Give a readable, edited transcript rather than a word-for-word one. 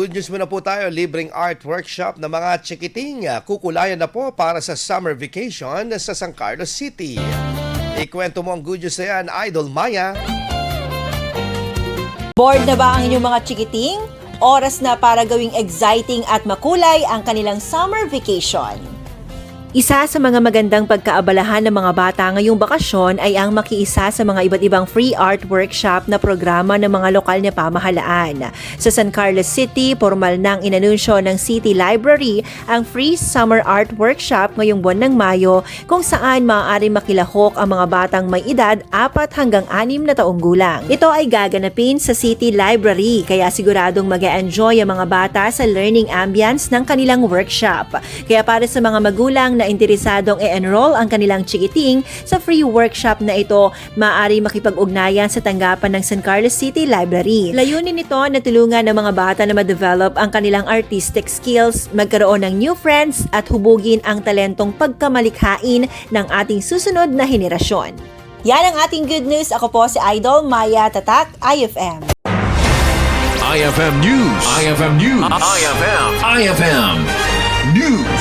good news muna po tayo. Libreng art workshop ng mga chikiting. Kukulayan na po para sa summer vacation sa San Carlos City. Ikwento mo ang good news na yan, Idol Maya. Bored na ba ang inyong mga chikiting? Oras na para gawing exciting at makulay ang kanilang summer vacation. Isa sa mga magandang pagkaabalahan ng mga bata ngayong bakasyon ay ang makiisa sa mga iba't ibang free art workshop na programa ng mga lokal na pamahalaan. Sa San Carlos City, formal nang inanunsyo ng City Library ang free summer art workshop ngayong buwan ng Mayo kung saan maaari makilahok ang mga batang may edad 4 hanggang 6 na taong gulang. Ito ay gaganapin sa City Library kaya siguradong mag-e-enjoy ang mga bata sa learning ambience ng kanilang workshop. Kaya para sa mga magulang na interesadong i-enroll ang kanilang chikiting sa free workshop na ito, maaari makipag-ugnayan sa tanggapan ng San Carlos City Library. Layunin nito na tulungan ng mga bata na ma-develop ang kanilang artistic skills, magkaroon ng new friends at hubugin ang talentong pagkamalikhain ng ating susunod na henerasyon. Yan ang ating good news. Ako po si Idol Maya Tatak, IFM. IFM News. IFM News. IFM News.